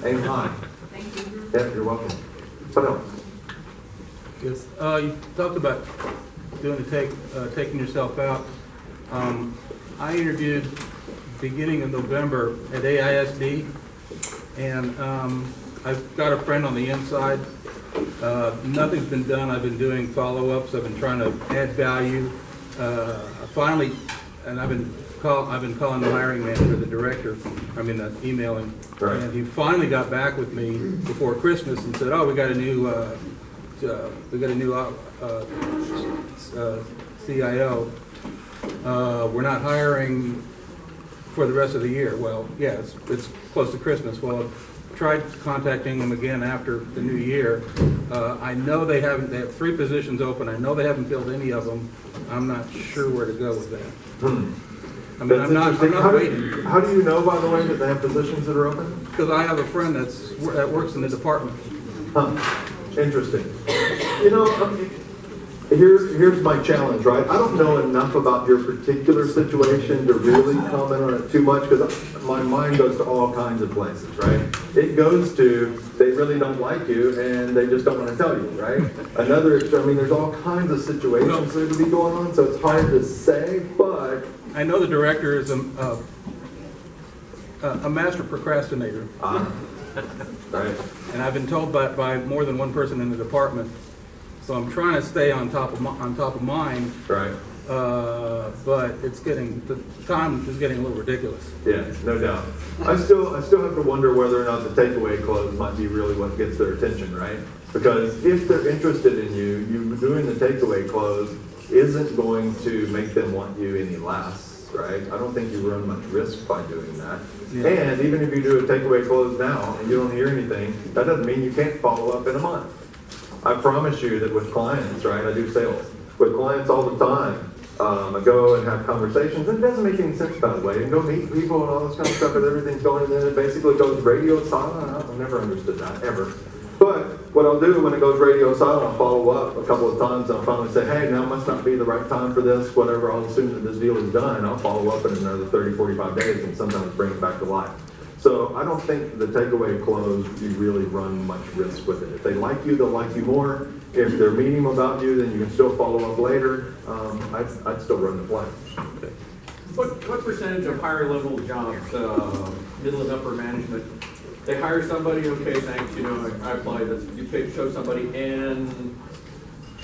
Aim high. Thank you. Yeah, you're welcome. What else? Yes, you talked about doing taking yourself out. I interviewed beginning of November at AISD, and I've got a friend on the inside. Nothing's been done. I've been doing follow-ups. I've been trying to add value. Finally, and I've been calling the hiring manager, the director, emailing. Right. And he finally got back with me before Christmas and said, oh, we got a new CIO. We're not hiring for the rest of the year. Well, yeah, it's close to Christmas. Well, I tried contacting them again after the new year. I know they have 3 positions open. I know they haven't filled any of them. I'm not sure where to go with that. I mean, That's I'm not interesting. waiting, How do you know, by the way, that they have positions that are open? because I have a friend that works in the department. Huh. Interesting. You know, here's my challenge, right? I don't know enough about your particular situation to really comment on it too much because my mind goes to all kinds of places, right? It goes to they really don't like you and they just don't want to tell you, right? There's all kinds of situations that could be going on, so it's hard to say, but I know the director is a master procrastinator, right. and I've been told by more than one person in the department. So I'm trying to stay on top of mind, Right. but the time is getting a little ridiculous. Yeah, no doubt. I still have to wonder whether or not the takeaway clothes might be really what gets their attention, right? Because if they're interested in you doing the takeaway clothes isn't going to make them want you any less, right? I don't think you run much risk by doing that. Yeah. And even if you do a takeaway close now and you don't hear anything, that doesn't mean you can't follow up in a month. I promise you that with clients, right, I do sales. With clients all the time, I go and have conversations, and it doesn't make any sense, by the way, and go meet people and all this kind of stuff, and everything's going, and then it basically goes radio silent. I've never understood that, ever. But what I'll do when it goes radio silent, I'll follow up a couple of times, and I'll finally say, hey, now must not be the right time for this, whatever, I'll assume that this deal is done, and I'll follow up in another 30, 45 days, and sometimes bring it back to life. So I don't think the takeaway close, you really run much risk with it. If they like you, they'll like you more. If they're meeting about you, then you can still follow up later. I'd still run the play. What percentage of higher level jobs, middle and upper management, they hire somebody, okay, thanks, I applied, you show somebody, and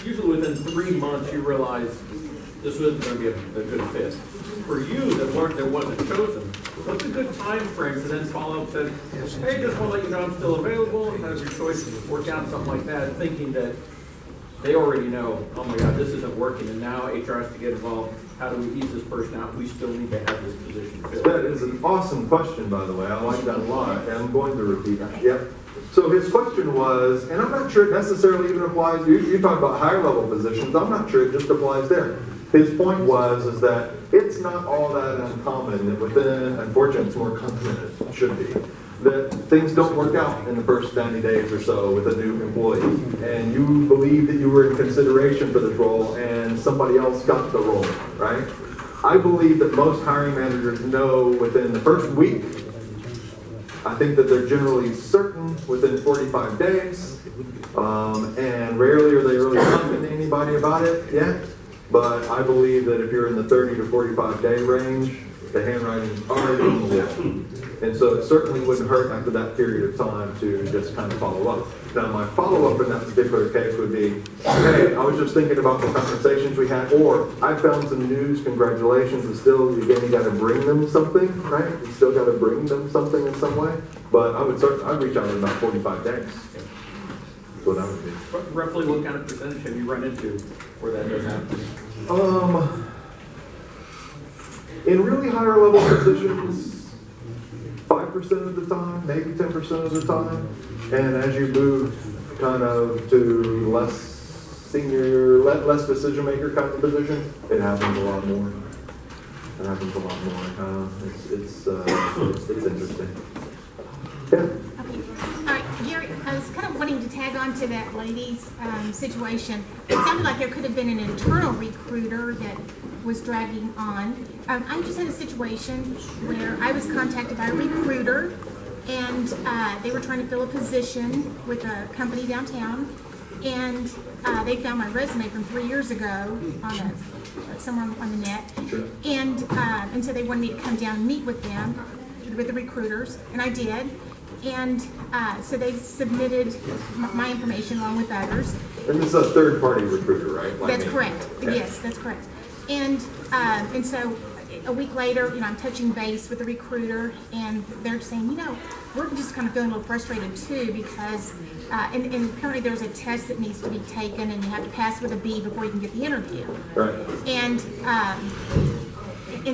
usually within 3 months you realize this wasn't going to be a good fit. For you that wasn't chosen, what's a good time frame to then follow up and say, hey, just want to let you know I'm still available, and have your choice work out, something like that, thinking that they already know, oh my God, this isn't working, and now HR has to get involved. How do we ease this person out? We still need to have this position filled. That is an awesome question, by the way. I like that a lot, and I'm going to repeat that. Yep. So his question was, and I'm not sure it necessarily even applies, you talk about higher level positions, I'm not sure it just applies there. His point is that it's not all that uncommon that within, unfortunately it's more common than it should be, that things don't work out in the first 90 days or so with a new employee. And you believe that you were in consideration for this role and somebody else got the role, right? I believe that most hiring managers know within the first week. I think that they're generally certain within 45 days. And rarely are they really talking to anybody about it yet. But I believe that if you're in the 30 to 45 day range, the handwriting's already on the wall. And so it certainly wouldn't hurt after that period of time to just kind of follow up. Now my follow-up in that particular case would be, hey, I was just thinking about the conversations we had, or I found some news, congratulations, and still, again, you gotta bring them something, right? You still gotta bring them something in some way. But I'd reach out in about 45 days. That's what I would do. Roughly what kind of percentage have you run into where that does happen? In really higher level positions, 5% of the time, maybe 10% of the time. And as you move kind of to less senior, less decision maker kind of positions, it happens a lot more. That happens a lot more. It's interesting. Yeah. Okay. All right, Gary, I was kind of wanting to tag on to that lady's situation. It sounded like there could have been an internal recruiter that was dragging on. I just had a situation where I was contacted by a recruiter, and they were trying to fill a position with a company downtown, and they found my resume from 3 years ago on somewhere on the net, and so they wanted me to come down and meet with them, with the recruiters, and I did. And so they submitted my information along with others. And this is a third-party recruiter, right? Like That's me. correct. Okay. Yes, that's correct. And so a week later, I'm touching base with the recruiter, and they're saying, we're just kind of feeling a little frustrated too, because and apparently there's a test that needs to be taken, and you have to pass with a B before you can get the interview. Right. And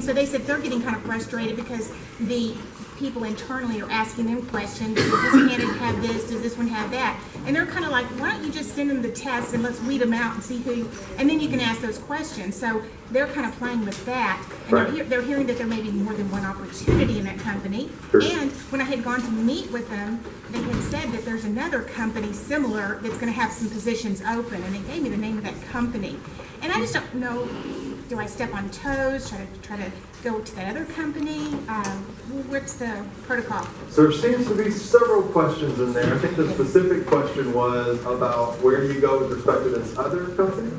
so they said they're getting kind of frustrated because the people internally are asking them questions. Does this candidate have this? Does this one have that? And they're kind of like, why don't you just send them the test and let's weed them out and see who, and then you can ask those questions. So they're kind of playing with that. And Right. they're hearing that there may be more than one opportunity in that company. Sure. And when I had gone to meet with them, they had said that there's another company similar that's going to have some positions open, and they gave me the name of that company. And I just don't know, do I step on toes, try to go to that other company? What's the protocol? So there seems to be several questions in there. I think the specific question was about where you go with respect to this other company.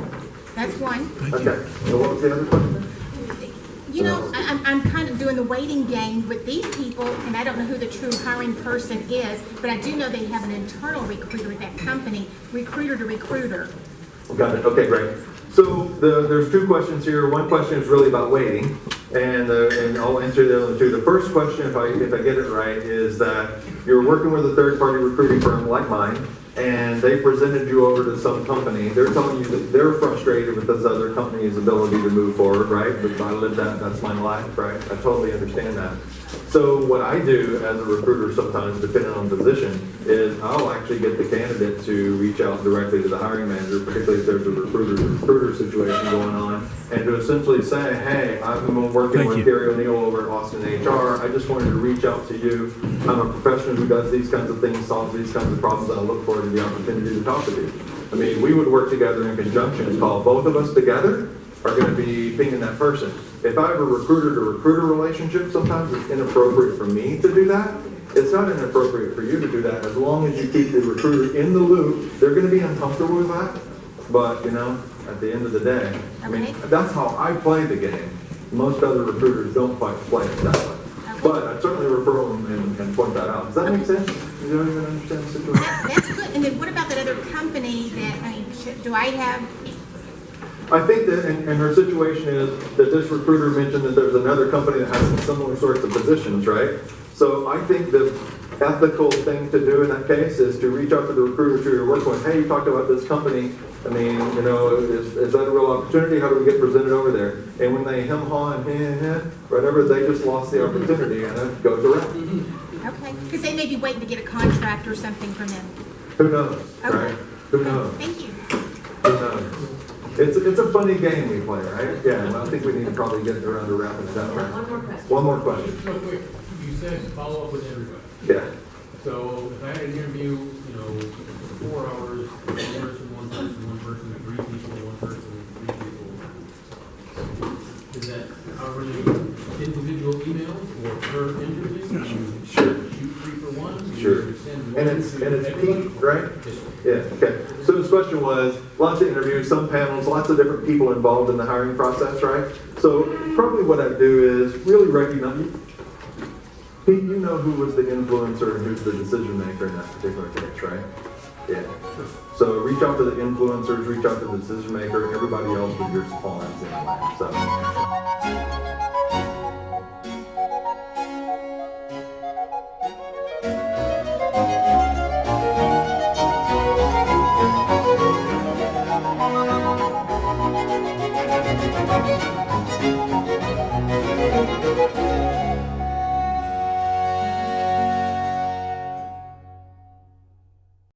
That's one. Okay. So what was the other question? I'm kind of doing the waiting game with these people, and I don't know who the true hiring person is, but I do know they have an internal recruiter at that company, recruiter to recruiter. Got it. Okay, great. So there's two questions here. One question is really about waiting, and I'll answer the other two. The first question, if I get it right, is that you're working with a third-party recruiting firm like mine, and they presented you over to some company. They're telling you that they're frustrated with this other company's ability to move forward, right? But I live that, that's my life, right? I totally understand that. So what I do as a recruiter sometimes, depending on position, is I'll actually get the candidate to reach out directly to the hiring manager, particularly if there's a recruiter situation going on, and to essentially say, hey, I've been working with Gary O'Neill over at Austin HR. I just wanted to reach out to you. I'm a professional who does these kinds of things, solves these kinds of problems, and I look forward to the opportunity to talk with you. I mean, we would work together in conjunction. It's called both of us together are going to be pinging that person. If I have a recruiter-to-recruiter relationship, sometimes it's inappropriate for me to do that. It's not inappropriate for you to do that as long as you keep the recruiter in the loop. They're going to be uncomfortable with that, but at the end of the day, I mean, that's how I play the game. Most other recruiters don't quite play it that way. But I certainly refer them and point that out. Does that make sense? You don't even understand the situation? That's good. And then what about that other company do I have? I think that, and her situation is that this recruiter mentioned that there's another company that has some similar sorts of positions, right? So I think the ethical thing to do in that case is to reach out to the recruiters who you're working with. Hey, you talked about this company. I mean, is that a real opportunity? How do we get presented over there? And when they hem-haw and whatever, they just lost the opportunity and it goes around. Okay, because they may be waiting to get a contract or something from them. Who knows, Okay. right? Who knows? Thank you. Who knows? It's a funny game we play, right? Yeah, and I think we need to probably get around to wrapping it up, right? One more question. One more question. Real quick, you said follow up with everybody. Yeah. So if I had an interview, 4 hours, one person, three people, one person, three people, is that however many individual emails or per interview? Sure. Shoot 3 for 1? Sure. And it's peak, right? Yeah, okay. So his question was, lots of interviews, some panels, lots of different people involved in the hiring process, right? So probably what I'd do is really recognize, Pete, you know who was the influencer and who's the decision maker in that particular case, right? Yeah. So reach out to the influencers, reach out to the decision maker, and everybody else with your pawns anyway. So.